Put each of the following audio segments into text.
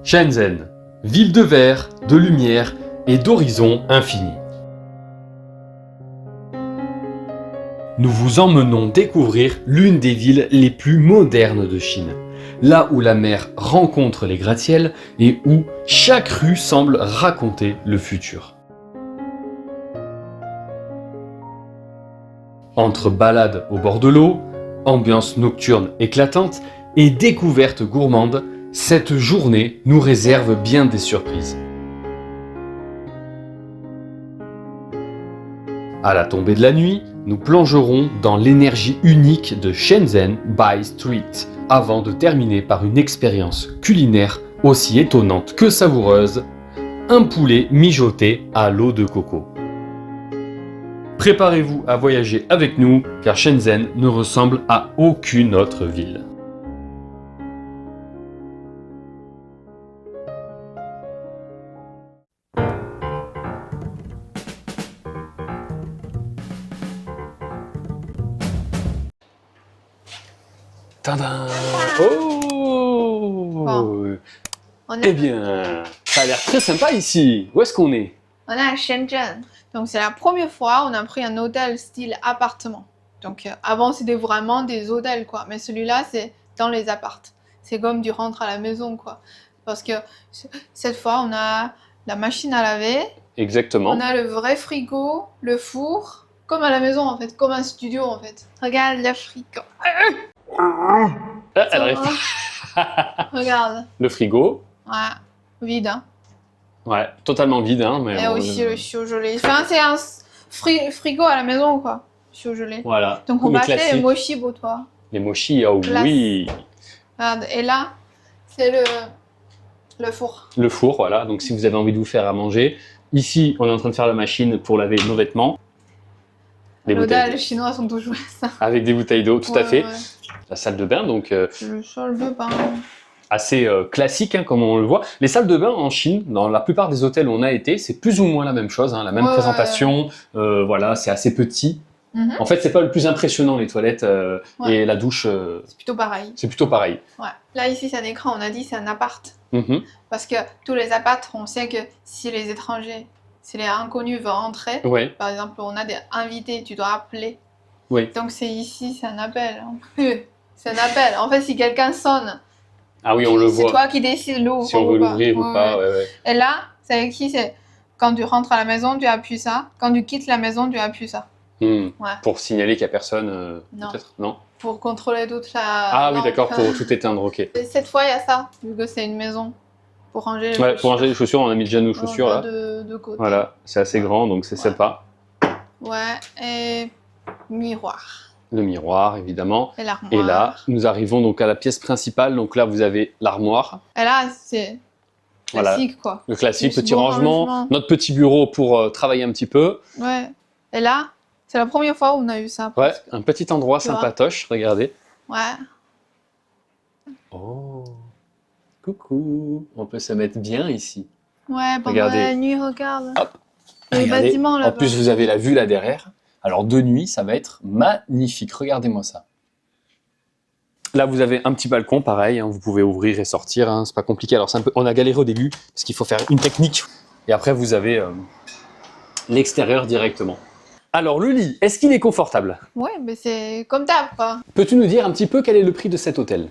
Shenzhen, ville de verre, de lumière et d'horizons infinis. Nous vous emmenons découvrir l'une des villes les plus modernes de Chine, là où la mer rencontre les gratte-ciels et où chaque rue semble raconter le futur. Entre balades au bord de l'eau, ambiance nocturne éclatante et découvertes gourmandes, cette journée nous réserve bien des surprises. À la tombée de la nuit, nous plongerons dans l'énergie unique de Shenzhen by Street, avant de terminer par une expérience culinaire aussi étonnante que savoureuse, un poulet mijoté à l'eau de coco. Préparez-vous à voyager avec nous, car Shenzhen ne ressemble à aucune autre ville. Tadam! Oh! Bon. Eh bien, ça a l'air très sympa ici. Où est-ce qu'on est? On est à Shenzhen. Donc c'est la première fois on a pris un hôtel style appartement. Donc avant c'était vraiment des hôtels quoi. Mais celui-là c'est dans les appartes. C'est comme tu rentres à la maison quoi. Parce que cette fois on a la machine à laver. Exactement. On a le vrai frigo, le four. Comme à la maison en fait. Comme un studio en fait. Regarde le frigo. Ah, elle arrive pas. Regarde. Le frigo. Ouais. Vide hein. Ouais, totalement vide, hein, mais Et aussi le surgelé. Enfin, c'est un frigo à la maison, quoi. Surgelé. voilà. Donc, on Le va acheter classique. les mochi pour toi. Les mochis, oh Glace. oui. Regarde, et là, c'est le four. Le four, voilà. Donc, si vous avez envie de vous faire à manger, ici, on est en train de faire la machine pour laver nos vêtements. Les bouteilles. Les Chinois sont toujours ça. Avec des bouteilles d'eau, tout à fait. Ouais. La salle de bain, donc Le sol de bain. assez classique, hein, comme on le voit. Les salles de bain en Chine, dans la plupart des hôtels où on a été, c'est plus ou moins la même chose, hein, la même présentation. Voilà, c'est assez petit. En fait, c'est pas le plus impressionnant, les toilettes et la douche. C'est plutôt pareil. C'est plutôt pareil. Ouais. Là, ici, c'est un écran. On a dit c'est un appart. Mhm. Parce que tous les apparts, on sait que si les étrangers, si les inconnus veulent entrer, Ouais. par exemple, on a des invités, tu dois appeler. Oui. Donc, c'est ici, c'est un appel. C'est un appel. En fait, si quelqu'un sonne, Ah oui, on le voit. c'est toi qui décides l'ouvrir si on veut l'ouvrir ou pas. Ouais, ouais. Et là, c'est avec qui c'est quand tu rentres à la maison, tu appuies ça. Quand tu quittes la maison, tu appuies ça. Hmm. Ouais. Pour signaler qu'il n'y a personne, Non. peut-être? Non. Pour contrôler toute la. Ah oui, lampe. d'accord, pour tout éteindre, ok. Et cette fois, il y a ça, vu que c'est une maison. Pour ranger les Ouais, chaussures. pour ranger les chaussures, on a mis déjà nos chaussures là. De côté. Voilà, c'est assez grand, donc c'est sympa. Ouais, et miroir. Le miroir, évidemment. Et l'armoire. Et là, nous arrivons donc à la pièce principale. Donc là, vous avez l'armoire. Et là, c'est classique, quoi. Le classique, Juste petit bon rangement. rangement. Notre petit bureau pour travailler un petit peu. Ouais. Et là, c'est la première fois où on a eu ça. Ouais, presque. un petit endroit Tu vois. sympatoche, regardez. Ouais. Oh, coucou. On peut se mettre bien ici. Ouais, pendant Regardez. la nuit, regarde. Hop. Le Regardez. bâtiment, là-bas. En plus, vous avez la vue là derrière. Alors, de nuit, ça va être magnifique. Regardez-moi ça. Là, vous avez un petit balcon, pareil. Hein, vous pouvez ouvrir et sortir. Hein, c'est pas compliqué. Alors, on a galéré au début parce qu'il faut faire une technique. Et après, vous avez l'extérieur directement. Alors, le lit, est-ce qu'il est confortable? Ouais, mais c'est comme d'hab, quoi. Peux-tu nous dire un petit peu quel est le prix de cet hôtel?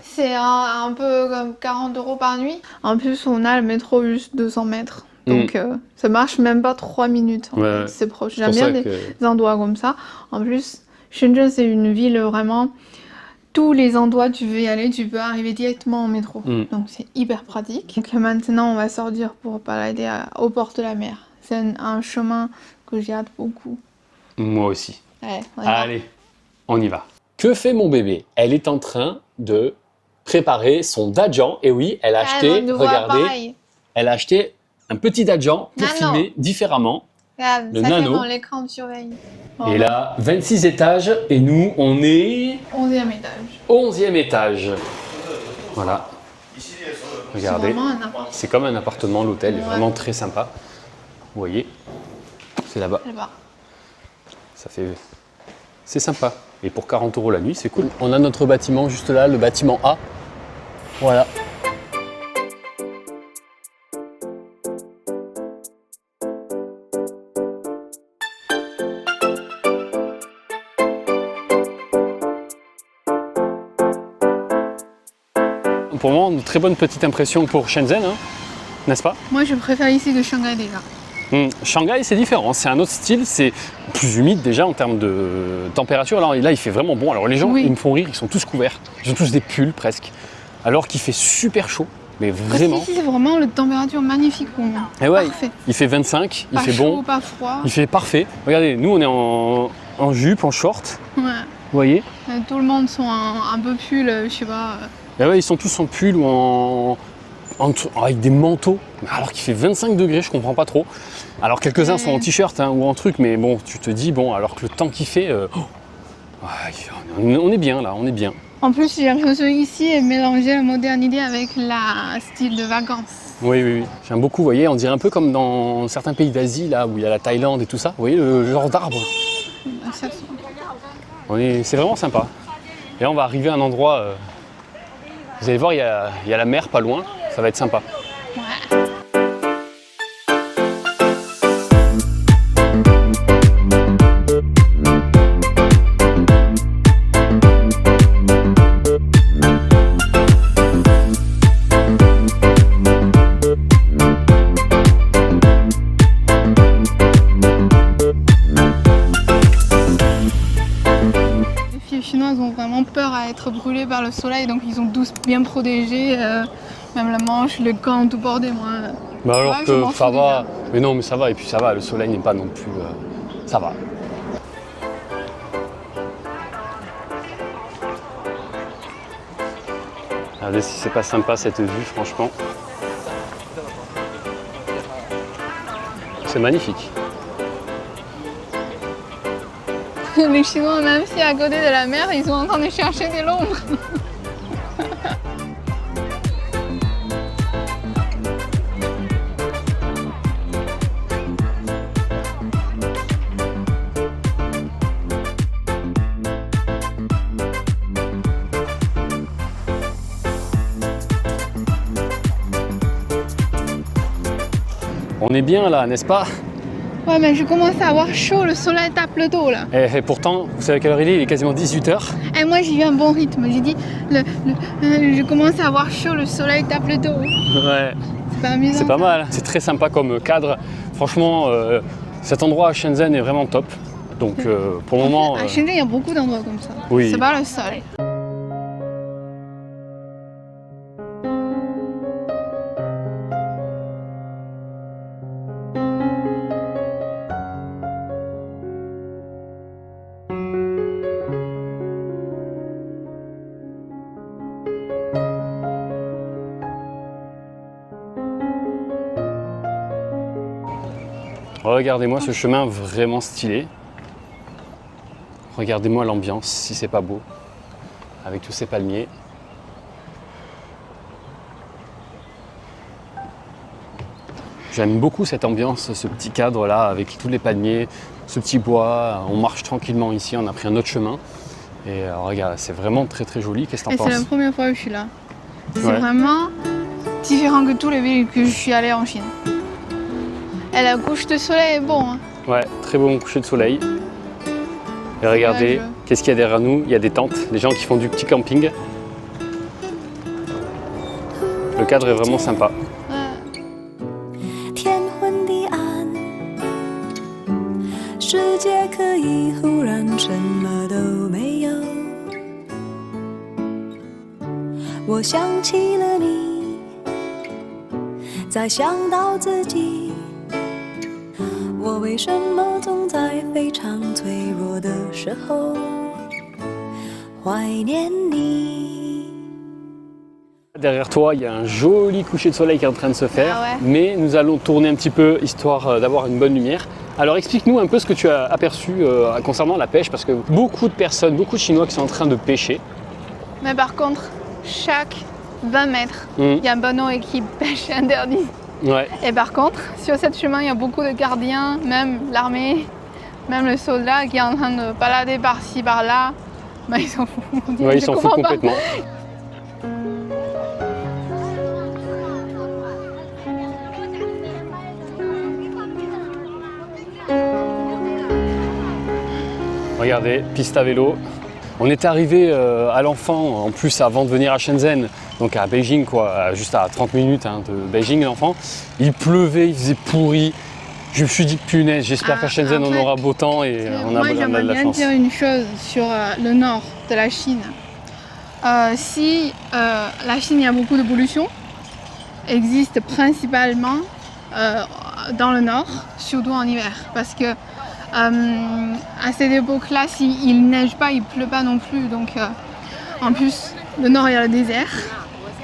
C'est un peu comme 40 € par nuit. En plus, on a le métro juste 200 mètres. Donc, ça marche même pas 3 minutes. En Ouais. fait. C'est proche. C'est J'aime pour bien ça des endroits comme ça. En plus, Shenzhen, c'est une ville vraiment... Tous les endroits tu veux y aller, tu peux arriver directement en métro. Donc, c'est hyper pratique. Donc, maintenant, on va sortir pour balader au port de la mer. C'est un chemin que j'ai hâte beaucoup. Moi aussi. Ouais, on y va. Allez, on y va. Que fait mon bébé? Elle est en train de préparer son Dajan. Et oui, elle a acheté, un nouveau regardez, appareil. elle a acheté un petit Dajan pour Nano. filmer différemment. Regarde, Le ça nano. fait dans l'écran de surveille. Et là, 26 étages et nous, on est 11e étage. 11e étage. Voilà. C'est Regardez, vraiment un appart. c'est comme un appartement, l'hôtel est Ouais. vraiment très sympa. Vous voyez, c'est là-bas. Là-bas. Ça fait... C'est sympa. Et pour 40 € la nuit, c'est cool. On a notre bâtiment juste là, le bâtiment A. Voilà. pour le moment, une très bonne petite impression pour Shenzhen, hein, n'est-ce pas? Moi, je préfère ici que Shanghai déjà. Shanghai, c'est différent, c'est un autre style, c'est plus humide déjà en termes de température. Alors là, il fait vraiment bon. Alors les gens, ils me font rire, ils sont tous couverts, ils ont tous des pulls presque, alors qu'il fait super chaud, mais vraiment. Parce qu'ici, c'est vraiment une température magnifique pour moi. Et ouais, parfait. Il fait 25, il fait chaud, bon, pas froid. il fait parfait. Regardez, nous on est en jupe, en short, Ouais. vous voyez. Tout le monde sont un peu pull, je sais pas. Et ouais, ils sont tous en pull ou avec des manteaux, alors qu'il fait 25 degrés, je comprends pas trop. Alors quelques-uns sont en t-shirt hein, ou en truc, mais bon, tu te dis, bon, alors que le temps qu'il fait, on est bien là, on est bien. En plus, j'ai l'impression ici est mélanger la modernité avec la style de vacances. Oui. J'aime beaucoup, vous voyez, on dirait un peu comme dans certains pays d'Asie, là, où il y a la Thaïlande et tout ça. Vous voyez le genre d'arbre. C'est vraiment sympa. Et là, on va arriver à un endroit, vous allez voir, il y a la mer pas loin, ça va être sympa. Ouais. Chinoises ont vraiment peur à être brûlées par le soleil, donc ils ont tous bien protégé, même la manche, le gant, tout bordé. Moi, bah alors que ça va, mais non, mais ça va, et puis ça va, le soleil n'est pas non plus, ça va. Regardez si c'est pas sympa cette vue, franchement. C'est magnifique. Les Chinois, même si à côté de la mer, ils sont en train de chercher de l'ombre. On est bien là, n'est-ce pas? Ouais, mais je commence à avoir chaud, le soleil tape le dos là. Et pourtant, vous savez à quelle heure il est? Il est quasiment 18h. Et moi j'ai eu un bon rythme, j'ai dit, je commence à avoir chaud, le soleil tape le dos. Ouais. C'est pas amusant. C'est pas mal, c'est très sympa comme cadre. Franchement, cet endroit à Shenzhen est vraiment top. Donc pour le moment... À Shenzhen, il y a beaucoup d'endroits comme ça. Oui. C'est pas le seul. Regardez-moi ce chemin vraiment stylé. Regardez-moi l'ambiance, si c'est pas beau, avec tous ces palmiers. J'aime beaucoup cette ambiance, ce petit cadre là, avec tous les palmiers, ce petit bois. On marche tranquillement ici, on a pris un autre chemin. Et regarde, c'est vraiment très très joli. Qu'est-ce que t'en penses? C'est la première fois que je suis là. C'est vraiment différent que tous les villes que je suis allée en Chine. Et la couche de soleil est bon. Hein. Ouais, très bon coucher de soleil. Et regardez, qu'est-ce qu'il y a derrière nous? Il y a des tentes, des gens qui font du petit camping. Le cadre est vraiment sympa. Derrière toi, il y a un joli coucher de soleil qui est en train de se faire, mais nous allons tourner un petit peu histoire d'avoir une bonne lumière. Alors explique-nous un peu ce que tu as aperçu concernant la pêche, parce que beaucoup de personnes, beaucoup de Chinois qui sont en train de pêcher. Mais par contre, chaque 20 mètres, il y a un panneau écrit pêche interdit. Ouais. Et par contre, sur ce chemin, il y a beaucoup de gardiens, même l'armée, même le soldat qui est en train de balader par-ci, par-là. Bah, ils s'en foutent. Ouais, ils s'en foutent complètement. Regardez, piste à vélo. On est arrivé à l'Enfant, en plus avant de venir à Shenzhen, donc à Beijing, quoi, juste à 30 minutes hein, de Beijing, l'enfant. Il pleuvait, il faisait pourri. Je me suis dit, punaise, j'espère qu'à Shenzhen on aura beau temps et on a de la chance. Moi, j'aimerais bien dire une chose sur le nord de la Chine. Si la Chine, il y a beaucoup de pollution, existe principalement dans le nord, surtout en hiver, parce que à cette époque-là, s'il neige pas, il pleut pas non plus. Donc, en plus, le nord, il y a le désert.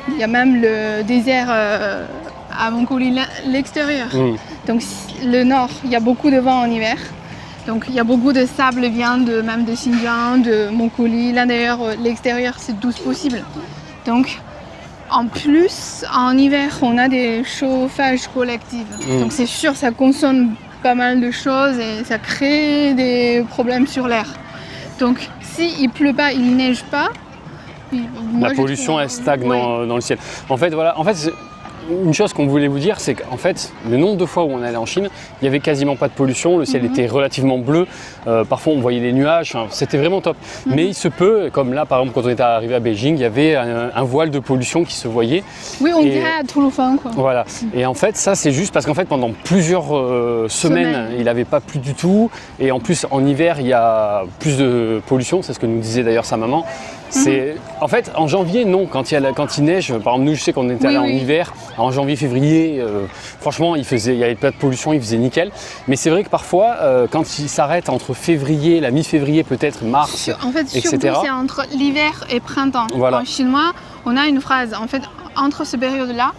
Il y a même le désert à Mongolie, l'extérieur. Donc, le nord, il y a beaucoup de vent en hiver. Donc, il y a beaucoup de sable vient même de Xinjiang, de Mongolie. Là, d'ailleurs, l'extérieur, c'est tout possible. Donc, en plus, en hiver, on a des chauffages collectifs. Donc, c'est sûr, ça consomme pas mal de choses et ça crée des problèmes sur l'air. Donc s'il pleut pas, il neige pas, la pollution elle stagne dans le ciel. En fait voilà, une chose qu'on voulait vous dire, c'est qu'en fait, le nombre de fois où on allait en Chine, il n'y avait quasiment pas de pollution, le ciel était relativement bleu, parfois on voyait des nuages, c'était vraiment top. Mais il se peut, comme là par exemple quand on était arrivé à Beijing, il y avait un voile de pollution qui se voyait. Oui, on dirait à Toulouse, quoi. Voilà, et en fait ça c'est juste parce qu'en fait pendant plusieurs semaines, il n'avait pas plu du tout, et en plus en hiver il y a plus de pollution, c'est ce que nous disait d'ailleurs sa maman. En fait, en janvier, non, quand il neige, par exemple, nous, je sais qu'on était allé en hiver, en janvier, février, franchement, il n'y avait pas de pollution, il faisait nickel. Mais c'est vrai que parfois, quand il s'arrête entre février, la mi-février, peut-être mars, en fait, etc. surtout, c'est entre l'hiver et printemps. Voilà. En chinois, on a une phrase, en fait, entre ces périodes-là,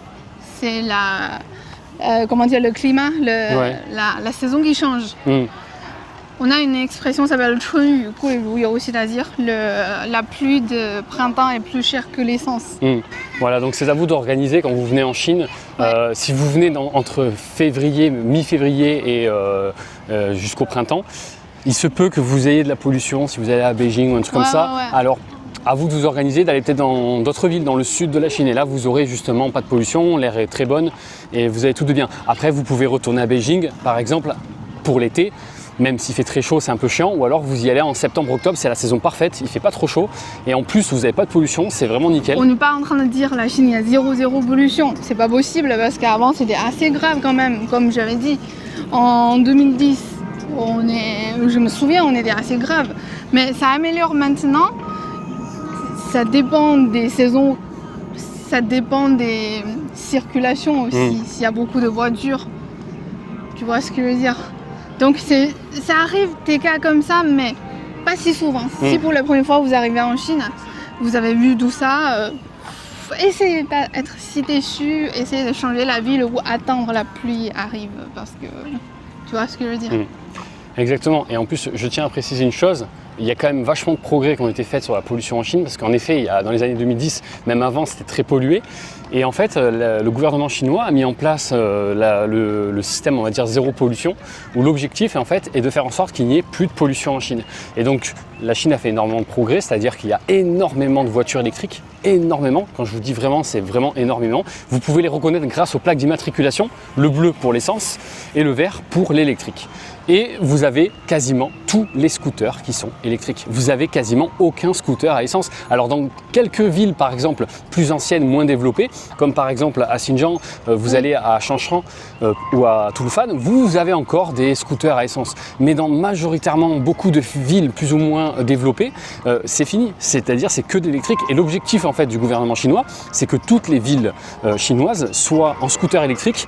c'est le climat, la saison qui change. On a une expression qui s'appelle Chunyu, c'est-à-dire la pluie de printemps est plus chère que l'essence. Voilà, donc c'est à vous d'organiser quand vous venez en Chine. Si vous venez entre février, mi-février et jusqu'au printemps, il se peut que vous ayez de la pollution si vous allez à Beijing ou un truc comme ça. Alors, à vous de vous organiser, d'aller peut-être dans d'autres villes dans le sud de la Chine. Et là, vous aurez justement pas de pollution, l'air est très bonne et vous avez tout de bien. Après, vous pouvez retourner à Beijing, par exemple, pour l'été. Même s'il fait très chaud, c'est un peu chiant, ou alors vous y allez en septembre-octobre, c'est la saison parfaite, il fait pas trop chaud, et en plus vous n'avez pas de pollution, c'est vraiment nickel. On n'est pas en train de dire la Chine, il y a zéro pollution, c'est pas possible parce qu'avant c'était assez grave quand même, comme j'avais dit. En 2010, je me souviens, on était assez grave, mais ça améliore maintenant, ça dépend des saisons, ça dépend des circulations aussi, s'il y a beaucoup de voitures, tu vois ce que je veux dire. Donc ça arrive des cas comme ça, mais pas si souvent. Si pour la première fois vous arrivez en Chine, vous avez vu tout ça, essayez de pas être si déçu, essayez de changer la ville ou attendre la pluie arrive, parce que tu vois ce que je veux dire. Exactement, et en plus je tiens à préciser une chose, il y a quand même vachement de progrès qui ont été faits sur la pollution en Chine, parce qu'en effet, dans les années 2010, même avant, c'était très pollué. Et en fait, le gouvernement chinois a mis en place le système, on va dire, zéro pollution, où l'objectif en fait, est de faire en sorte qu'il n'y ait plus de pollution en Chine. Et donc, la Chine a fait énormément de progrès, c'est-à-dire qu'il y a énormément de voitures électriques, énormément. Quand je vous dis vraiment, c'est vraiment énormément. Vous pouvez les reconnaître grâce aux plaques d'immatriculation, le bleu pour l'essence et le vert pour l'électrique. Et vous avez quasiment tous les scooters qui sont électriques. Vous avez quasiment aucun scooter à essence. Alors dans quelques villes par exemple plus anciennes, moins développées, comme par exemple à Xinjiang, vous allez à Shanshan ou à Toulufan, vous avez encore des scooters à essence. Mais dans majoritairement beaucoup de villes plus ou moins développées, c'est fini. C'est-à-dire c'est que de l'électrique. Et l'objectif en fait du gouvernement chinois, c'est que toutes les villes chinoises soient en scooter électrique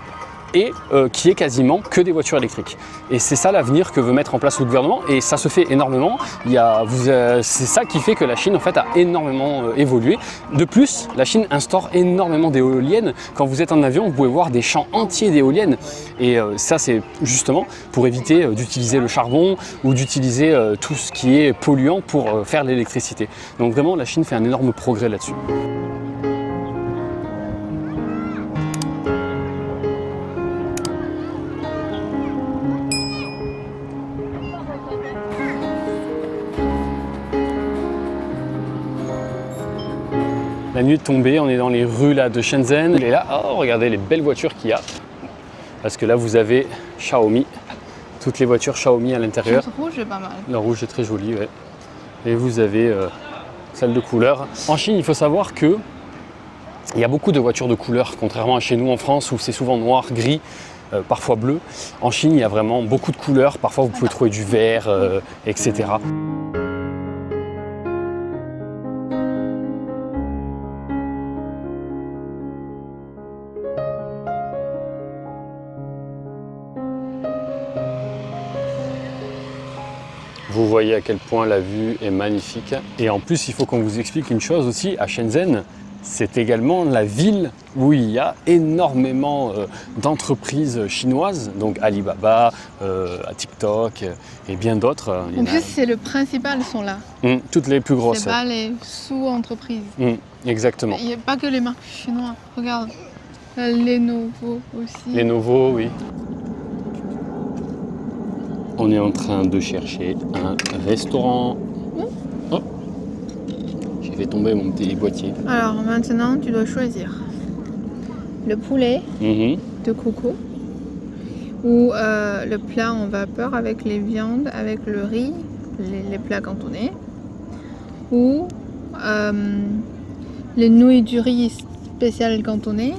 et qui est quasiment que des voitures électriques. Et c'est ça l'avenir que veut mettre en place le gouvernement, et ça se fait énormément. C'est ça qui fait que la Chine en fait a énormément évolué. De plus, la Chine instaure énormément d'éoliennes. Quand vous êtes en avion, vous pouvez voir des champs entiers d'éoliennes, et ça c'est justement pour éviter d'utiliser le charbon ou d'utiliser tout ce qui est polluant pour faire l'électricité. Donc vraiment la Chine fait un énorme progrès là-dessus. La nuit est tombée, on est dans les rues là, de Shenzhen. Et là, oh, regardez les belles voitures qu'il y a. Parce que là, vous avez Xiaomi. Toutes les voitures Xiaomi à l'intérieur. Le rouge est pas mal. Le rouge est très joli, ouais. Et vous avez celle de couleur. En Chine, il faut savoir que Il y a beaucoup de voitures de couleurs, contrairement à chez nous en France où c'est souvent noir, gris, parfois bleu. En Chine, il y a vraiment beaucoup de couleurs. Parfois, vous pouvez trouver du vert, etc. Vous voyez à quel point la vue est magnifique. Et en plus, il faut qu'on vous explique une chose aussi, à Shenzhen, c'est également la ville où il y a énormément d'entreprises chinoises, donc Alibaba, TikTok et bien d'autres. En plus, c'est le principal, sont là. Toutes les plus grosses. C'est pas les sous-entreprises. Exactement. Il n'y a pas que les marques chinoises. Regarde, Lenovo aussi. Lenovo, oui. On est en train de chercher un restaurant. Oh, j'ai fait tomber mon petit boîtier. Alors maintenant, tu dois choisir le poulet de coco ou le plat en vapeur avec les viandes, avec le riz, les plats cantonais, ou les nouilles du riz spécial cantonais,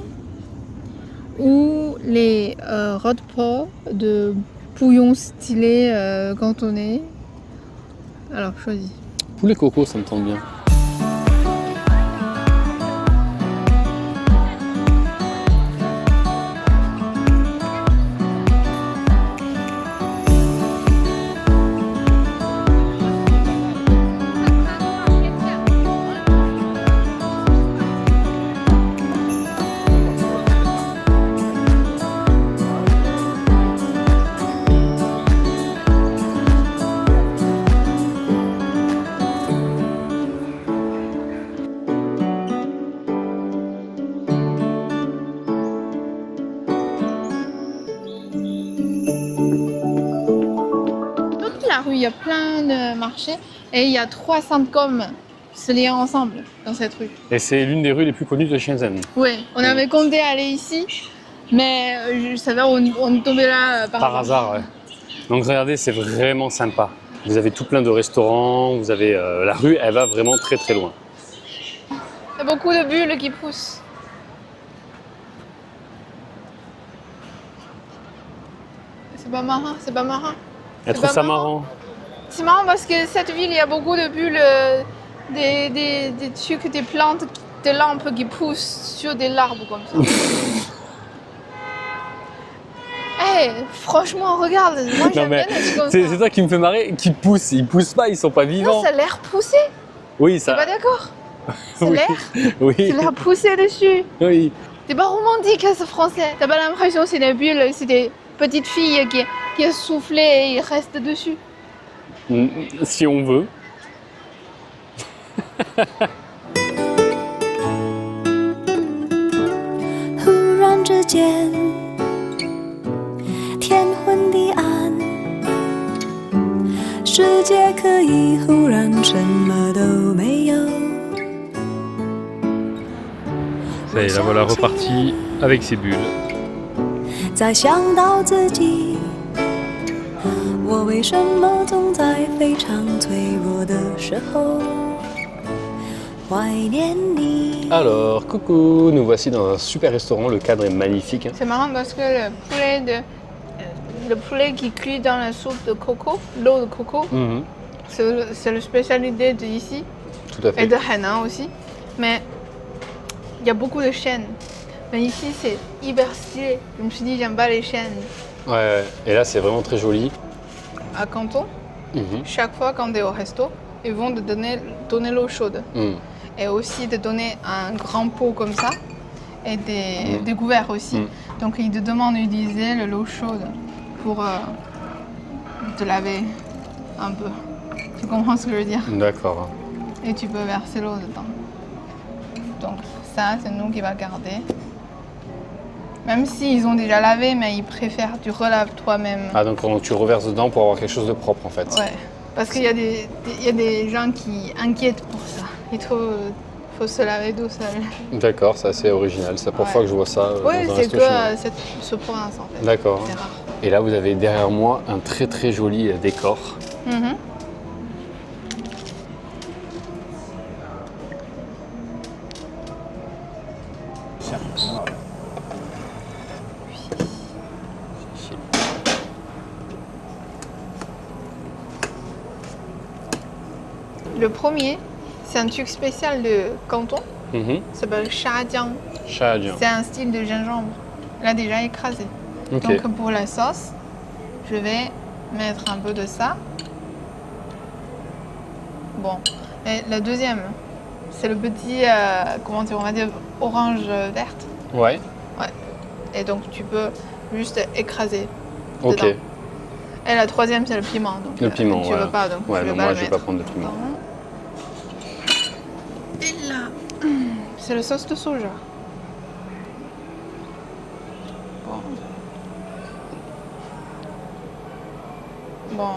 ou les rodpo de bouillon stylé cantonais. Alors choisis. Poulet coco, ça me tente bien. Il y a plein de marchés et il y a 300 coms se liant ensemble dans cette rue. Et c'est l'une des rues les plus connues de Shenzhen. Oui, on avait compté aller ici, mais je savais on est tombé là par hasard. Ouais. Donc regardez, c'est vraiment sympa. Vous avez tout plein de restaurants, vous avez la rue, elle va vraiment très très loin. Il y a beaucoup de bulles qui poussent. C'est pas marrant, c'est pas marrant. Elle trouve ça marrant. C'est marrant parce que cette ville, il y a beaucoup de bulles, des trucs, des plantes, des lampes qui poussent sur des arbres comme ça. Hey, franchement, regarde, moi j'aime bien des trucs comme ça. C'est ça qui me fait marrer, qu'ils poussent. Ils poussent pas, ils sont pas vivants. Non, ça a l'air poussé. Oui, ça. T'es pas d'accord? C'est oui. l'air. Oui. C'est l'air poussé dessus. Oui. C'est pas romantique, ce français. T'as pas l'impression que c'est des bulles, c'est des petites filles qui soufflent et ils restent dessus. Si on veut. 忽然之间，天昏地暗，世界可以忽然什么都没有。 Ça y est, la voilà repartie avec ses bulles. 再想到自己，我为什么总在非常脆弱的时候怀念你？ Alors, coucou, nous voici dans un super restaurant, le cadre est magnifique. C'est marrant parce que le poulet qui cuit dans la soupe de coco, l'eau de coco, c'est la spécialité d'ici. Tout à fait. Et de Hainan aussi. Mais il y a beaucoup de chênes. Mais ici, c'est hyper stylé. Je me suis dit, j'aime pas les chênes. Ouais, et là c'est vraiment très joli. À Canton, chaque fois quand tu es au resto, ils vont te donner l'eau chaude. Et aussi de donner un grand pot comme ça et des couverts aussi. Donc ils te demandent d'utiliser l'eau chaude pour te laver un peu. Tu comprends ce que je veux dire? D'accord. Et tu peux verser l'eau dedans. Donc ça, c'est nous qui va garder. Même s'ils ont déjà lavé, mais ils préfèrent tu relaves toi-même. Ah donc tu reverses dedans pour avoir quelque chose de propre en fait. Ouais, parce qu'il y a des gens qui inquiètent pour ça. Il faut se laver tout seul. D'accord, c'est assez original. C'est la première fois que je vois ça Oui, dans un c'est resto que chinois. ce province en fait. D'accord. C'est rare. Et là vous avez derrière moi un très très joli décor. tiens. Voilà. Le premier, c'est un truc spécial de Canton. Ça s'appelle Shajiang. Shajiang. C'est un style de gingembre. Là déjà écrasé. Ok. Donc pour la sauce, je vais mettre un peu de ça. Bon. Et la deuxième, c'est le petit, comment dire, on va dire orange verte. Ouais. Et donc tu peux juste écraser Ok. dedans. Et la troisième, c'est le piment. Donc, Le piment, tu veux pas, donc ouais, tu veux non, pas moi le je vais mettre. pas prendre de piment. Et là, c'est le sauce de soja. Bon,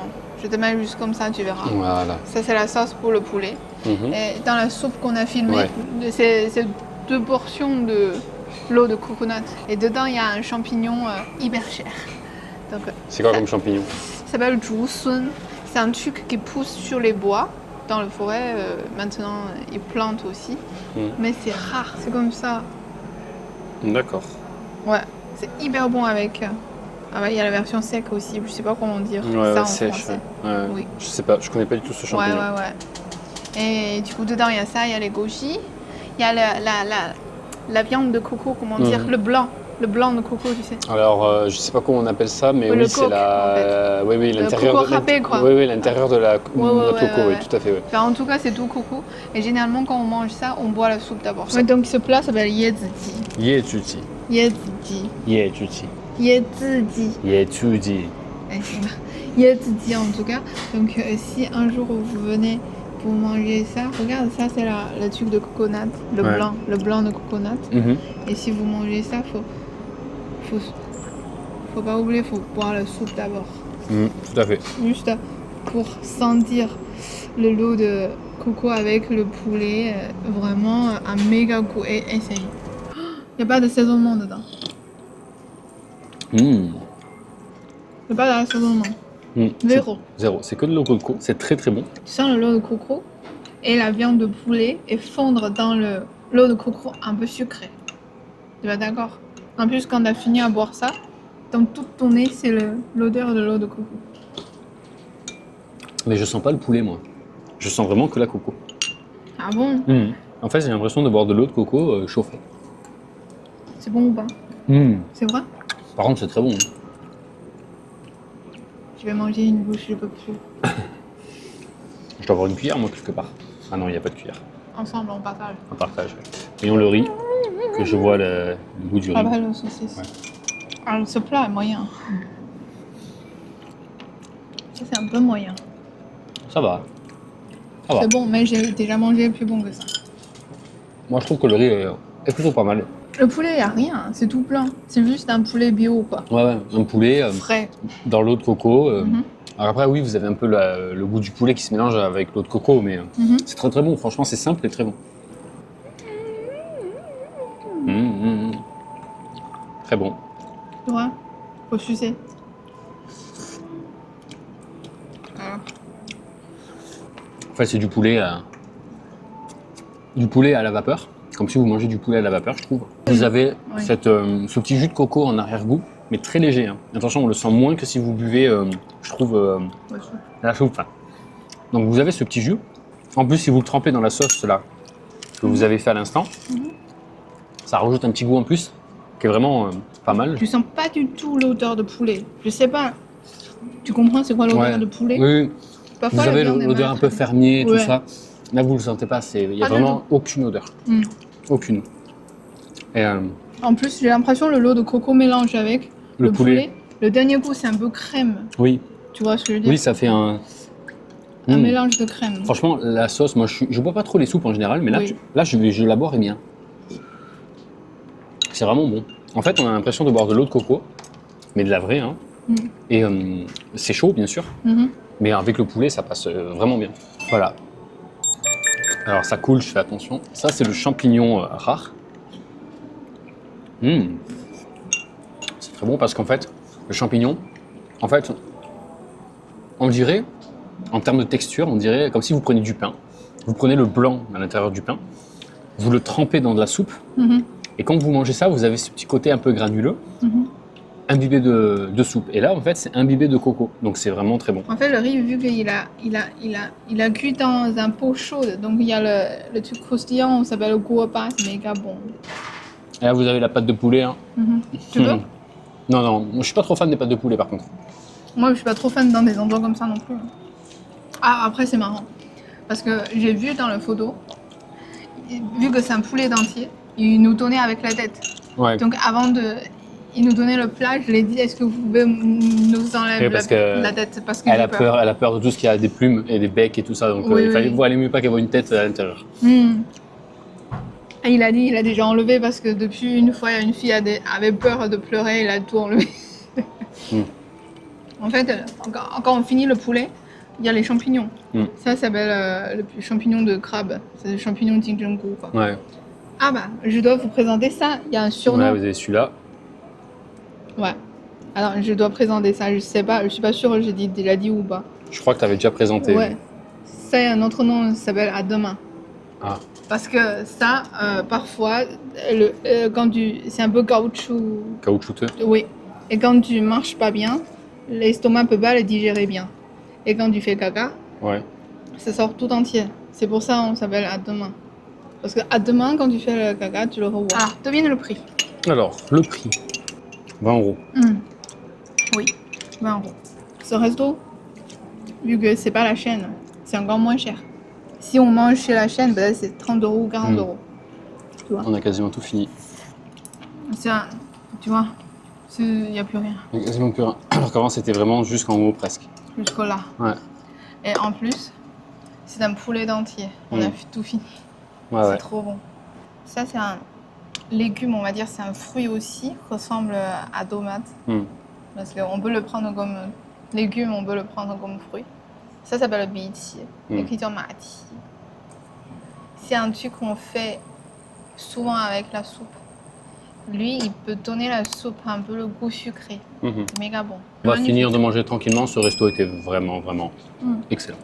je te mets juste comme ça, tu verras. Voilà. Ça, c'est la sauce pour le poulet. Et dans la soupe qu'on a filmée, Ouais. c'est 2 portions de l'eau de coconut. Et dedans, il y a un champignon hyper cher. Donc, C'est quoi ça- comme champignon? Ça s'appelle Zhusun. C'est un truc qui pousse sur les bois, dans la forêt. Maintenant, ils plantent aussi. Mais c'est rare, c'est comme ça. D'accord. Ouais, c'est hyper bon avec... Ah ouais, il y a la version sec aussi, je sais pas comment dire Ouais, ça en sèche. français. Ouais. Oui. Je sais pas, je connais pas du tout ce Ouais, champignon. ouais. Et du coup, dedans, il y a ça, il y a les goji, il y a la viande de coco, comment dire, le blanc de coco, tu sais. Alors, je sais pas comment on appelle ça, mais Oui, oui, le c'est coque, la. Oui, oui, l'intérieur. coco râpé, quoi. Oui, oui, l'intérieur de la noix de coco, oui, ouais. tout à fait. Ouais. Enfin, en tout cas, c'est tout coco. Et généralement, quand on mange ça, on boit la soupe d'abord. Ouais, donc ce plat s'appelle yeziji. Yetuji. Yeziji. Yetuji. Yeziji. Yetuji. Yeziji en tout cas. Donc, si un jour vous venez pour manger ça, regarde, ça c'est le truc de coconut, le blanc de coconut. Et si vous mangez ça, faut pas oublier, faut boire la soupe d'abord. Tout à fait. Juste pour sentir le lot de coco avec le poulet, vraiment un méga goût. Et essaye. Il n'y a pas d'assaisonnement dedans. Il n'y a pas d'assaisonnement. Zéro. Zéro. C'est que de l'eau de coco. C'est très très bon. Tu sens le lot de coco et la viande de poulet et fondre dans le lot de coco un peu sucré. Tu vas d'accord? En plus, quand tu as fini à boire ça, dans tout ton nez, c'est l'odeur de l'eau de coco. Mais je sens pas le poulet, moi. Je sens vraiment que la coco. Ah bon? En fait, j'ai l'impression de boire de l'eau de coco chauffée. C'est bon ou pas? C'est vrai? Par contre, c'est très bon. Je vais manger une bouche, je peux plus. Je dois avoir une cuillère, moi, quelque part. Ah non, il n'y a pas de cuillère. Ensemble, on partage. On partage. Voyons le riz, que je vois le goût du riz. Pas mal aux saucisses. Ouais. Alors, ce plat est moyen. Ça, c'est un peu moyen. Ça va. Ça va. C'est bon, mais j'ai déjà mangé plus bon que ça. Moi, je trouve que le riz est plutôt pas mal. Le poulet, il n'y a rien, c'est tout plein. C'est juste un poulet bio, quoi. Ouais, un poulet Frais. dans l'eau de coco. Alors après, oui, vous avez un peu le goût du poulet qui se mélange avec l'eau de coco, mais c'est très très bon. Franchement, c'est simple et très bon. Très bon. Tu vois? Faut sucer. Voilà. En fait, c'est du poulet à la vapeur. Comme si vous mangez du poulet à la vapeur, je trouve. Vous avez ce petit jus de coco en arrière-goût, mais très léger. Hein. Attention, on le sent moins que si vous buvez, je trouve, la soupe. Donc vous avez ce petit jus. En plus, si vous le trempez dans la sauce là que vous avez fait à l'instant, ça rajoute un petit goût en plus, qui est vraiment pas mal. Tu sens pas du tout l'odeur de poulet. Je sais pas. Tu comprends c'est quoi l'odeur de poulet? Oui. Parfois, Vous la avez viande est l'odeur un mal peu traitée. fermier, tout ça. Là, vous le sentez pas. Il y a Pas du vraiment aucune odeur. Aucune. Et, En plus, j'ai l'impression le lot de coco mélange avec le poulet. Le dernier goût, c'est un peu crème. Oui. Tu vois ce que je veux dire? Oui, ça fait un mélange de crème. Franchement, la sauce, moi, je bois pas trop les soupes en général, mais là, je la boirais bien. C'est vraiment bon. En fait, on a l'impression de boire de l'eau de coco, mais de la vraie. Hein. Et c'est chaud, bien sûr, mais avec le poulet, ça passe vraiment bien. Voilà. Alors, ça coule, je fais attention. Ça, c'est le champignon rare. C'est très bon parce qu'en fait, le champignon, en fait, on dirait, en termes de texture, on dirait comme si vous preniez du pain. Vous prenez le blanc à l'intérieur du pain, vous le trempez dans de la soupe, Et quand vous mangez ça, vous avez ce petit côté un peu granuleux, imbibé de soupe. Et là, en fait, c'est imbibé de coco. Donc, c'est vraiment très bon. En fait, le riz, vu qu'il a cuit dans un pot chaud, donc il y a le truc croustillant, ça s'appelle le guoba, c'est méga bon. Et là, vous avez la pâte de poulet. Hein. Tu veux? Non, non, je suis pas trop fan des pâtes de poulet, par contre. Moi, je suis pas trop fan dans des endroits comme ça non plus. Ah, après, c'est marrant. Parce que j'ai vu dans la photo, vu que c'est un poulet d'entier, il nous donnait avec la tête. Ouais. Donc, il nous donnait le plat, je lui ai dit, est-ce que vous pouvez nous enlever la tête? Parce que elle a peur de tout ce qui a des plumes et des becs et tout ça. Donc, il valait mieux pas qu'elle voie une tête à l'intérieur. Et il a dit, il a déjà enlevé parce que depuis une fois, une fille avait peur de pleurer, il a tout enlevé. En fait, quand on finit le poulet, il y a les champignons. Ça s'appelle le champignon de crabe. C'est le champignon Jingzhengu, quoi. Ouais. Ah bah, je dois vous présenter ça. Il y a un surnom. Ouais, vous avez celui-là. Ouais. Alors, je dois présenter ça. Je sais pas, je suis pas sûre, j'ai déjà dit ou pas. Je crois que tu avais déjà présenté. Ouais. Ça, il y a un autre nom, ça s'appelle à demain. Ah. Parce que ça, parfois, c'est un peu Caoutchouteux. Oui. Et quand tu marches pas bien, l'estomac peut pas le digérer bien. Et quand tu fais caca, ça sort tout entier. C'est pour ça qu'on s'appelle à demain. Parce que à demain, quand tu fais le caca, tu le revois. Ah, devine le prix. Alors, le prix. 20 €. Oui, 20 €. Ce resto, vu que c'est pas la chaîne, c'est encore moins cher. Si on mange chez la chaîne, ben c'est 30 € ou 40 €. Tu vois. On a quasiment tout fini. Tu vois, il n'y a plus rien. Il n'y a quasiment plus rien. Alors qu'avant, c'était vraiment jusqu'en haut presque. Jusqu'au là. Ouais. Et en plus, c'est un poulet d'entier. On a tout fini. C'est trop bon. Ça, c'est un légume, on va dire, c'est un fruit aussi, ressemble à tomate. Parce qu'on peut le prendre comme légume, on peut le prendre comme fruit. Ça s'appelle le biqi, écriture mati. C'est un truc qu'on fait souvent avec la soupe. Lui, il peut donner la soupe un peu le goût sucré. Méga bon. On va finir de manger tranquillement. Ce resto était vraiment, vraiment excellent.